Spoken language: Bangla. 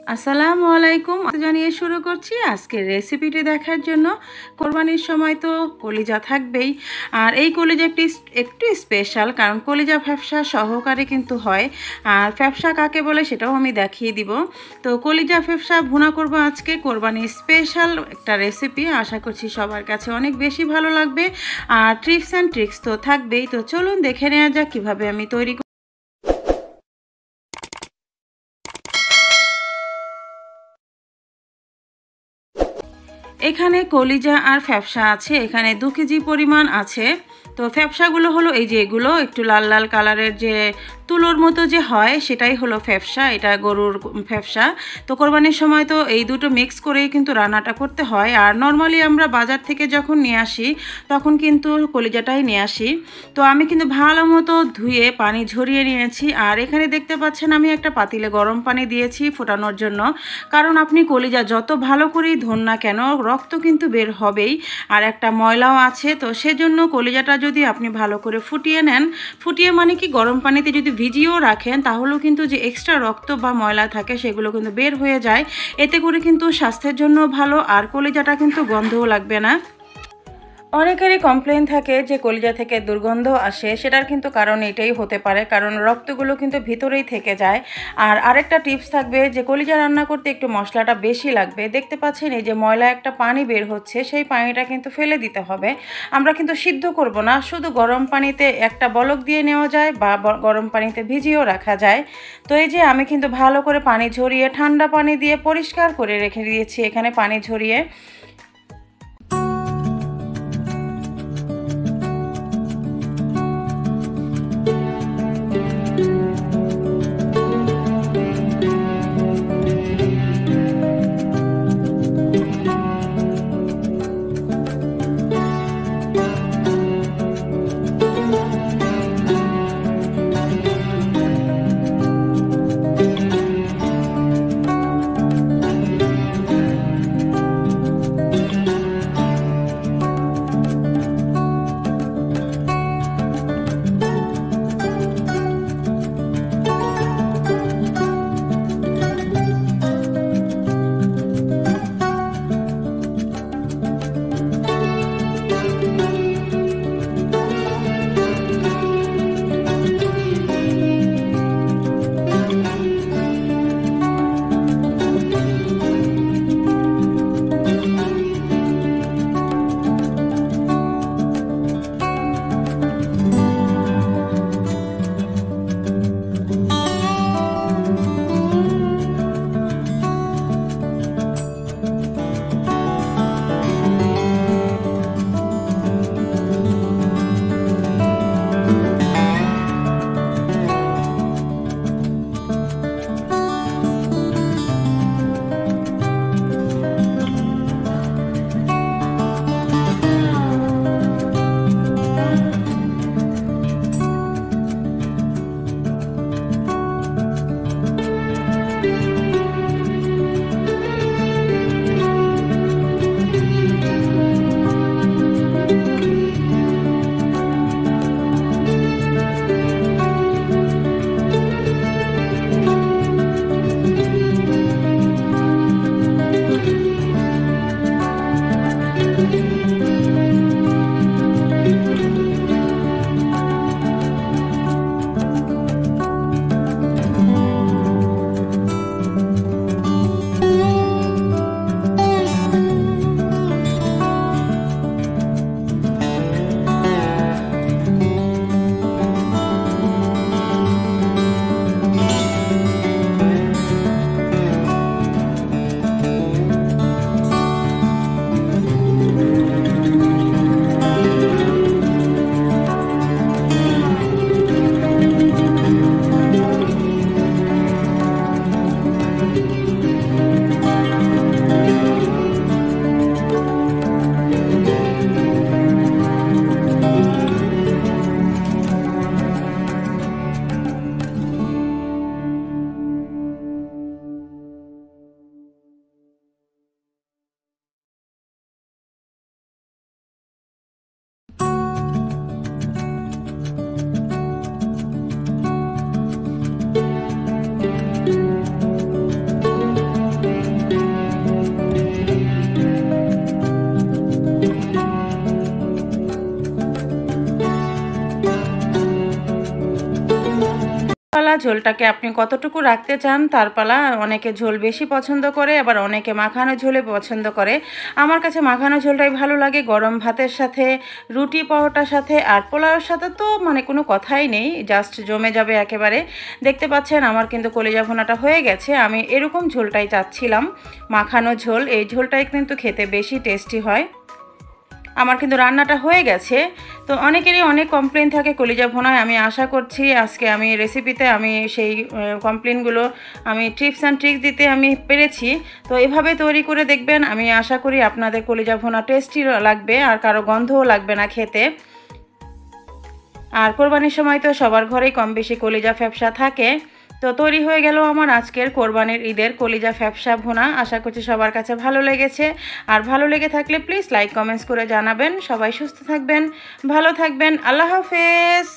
আসসালামুয়ালাইকুম জানিয়ে শুরু করছি আজকের রেসিপিটি দেখার জন্য। কোরবানির সময় তো কলিজা থাকবেই, আর এই কলিজা একটু স্পেশাল, কারণ কলিজা ফ্যাপসা সহকারে কিন্তু হয়। আর ফ্যাপসা কাকে বলে সেটাও আমি দেখিয়ে দিব। তো কলিজা ফ্যাপসা ভুনা করব আজকে, কোরবানির স্পেশাল একটা রেসিপি। আশা করছি সবার কাছে অনেক বেশি ভালো লাগবে, আর টিপস অ্যান্ড ট্রিক্স তো থাকবেই। তো চলুন দেখে নেওয়া যাক কীভাবে আমি তৈরি। এখানে কলিজা আর ফ্যাপসা আছে, এখানে 2 কেজি পরিমাণ আছে। তো ফ্যাপসাগুলো হলো এই যে এগুলো একটু লাল লাল কালারের, যে তুলোর মতো যে হয় সেটাই হলো ফ্যাপসা, এটা গরুর ফ্যাপসা। তো কোরবানির সময় তো এই দুটো মিক্স করেই কিন্তু রান্নাটা করতে হয়। আর নর্মালি আমরা বাজার থেকে যখন নিয়ে আসি তখন কিন্তু কলিজাটাই নিয়ে আসি। তো আমি কিন্তু ভালো মতো ধুয়ে পানি ঝরিয়ে নিয়েছি। আর এখানে দেখতে পাচ্ছেন আমি একটা পাতিলে গরম পানি দিয়েছি ফোটানোর জন্য, কারণ আপনি কলিজা যত ভালো করেই ধুন না কেন রক্ত কিন্তু বের হবেই, আর একটা ময়লাও আছে। তো সেজন্য কলিজাটা যদি আপনি ভালো করে ফুটিয়ে নেন, ফুটিয়ে মানে কি গরম পানিতে যদি ভিজিয়েও রাখেন, তাহলেও কিন্তু যে এক্সট্রা রক্ত বা ময়লা থাকে সেগুলো কিন্তু বের হয়ে যায়। এতে করে কিন্তু স্বাস্থ্যের জন্য ভালো, আর কলিজাটা কিন্তু গন্ধও লাগবে না। অনেকেরই কমপ্লেন থাকে যে কলিজা থেকে দুর্গন্ধ আসে, সেটার কিন্তু কারণ এটাই হতে পারে, কারণ রক্তগুলো কিন্তু ভিতরেই থেকে যায়। আর আরেকটা টিপস থাকবে যে কলিজা রান্না করতে একটু মশলাটা বেশি লাগবে। দেখতে পাচ্ছেন এই যে ময়লা একটা পানি বের হচ্ছে, সেই পানিটা কিন্তু ফেলে দিতে হবে। আমরা কিন্তু সিদ্ধ করব না, শুধু গরম পানিতে একটা বলক দিয়ে নেওয়া যায় বা গরম পানিতে ভিজিয়েও রাখা যায়। তো এই যে আমি কিন্তু ভালো করে পানি ঝরিয়ে ঠান্ডা পানি দিয়ে পরিষ্কার করে রেখে দিয়েছি এখানে পানি ঝরিয়ে। ঝোলটাকে আপনি কতটুকু রাখতে চান তার পালা। অনেকে ঝোল বেশি পছন্দ করে, আবার অনেকে মাখানো ঝোলে পছন্দ করে। আমার কাছে মাখানো ঝোলটাই ভালো লাগে। গরম ভাতের সাথে, রুটি পরোটার সাথে আর পোলাওর সাথে তো মানে কোনো কথাই নেই, জাস্ট জমে যাবে একেবারে। দেখতে পাচ্ছেন আমার কিন্তু কলিজা ভুনাটা হয়ে গেছে। আমি এরকম ঝোলটাই চাচ্ছিলাম, মাখানো ঝোল। এই ঝোলটাই কিন্তু খেতে বেশি টেস্টি হয়। আমার কিন্তু রান্নাটা হয়ে গেছে। তো অনেকেরই অনেক কমপ্লেন থাকে কলিজা ভুনায়। আমি আশা করছি আজকে আমি রেসিপিতে আমি সেই কমপ্লেনগুলো আমি টিপস অ্যান্ড ট্রিক্স দিতে আমি পেরেছি। তো এভাবে তৈরি করে দেখবেন, আমি আশা করি আপনাদের কলিজা ভুনা টেস্টি লাগবে আর কারো গন্ধও লাগবে না খেতে। আর কোরবানির সময় তো সবার ঘরেই কম বেশি কলিজা ফ্যাপসা থাকে। তো তৈরি হয়ে গেল আমার আজকের কোরবানির ঈদের কলিজা ফ্যাপসা ভুনা। আশা করছি সবার কাছে ভালো লেগেছে। আর ভালো লেগে থাকলে প্লিজ লাইক কমেন্টস করে জানাবেন। সবাই সুস্থ থাকবেন, ভালো থাকবেন। আল্লাহ হাফেজ।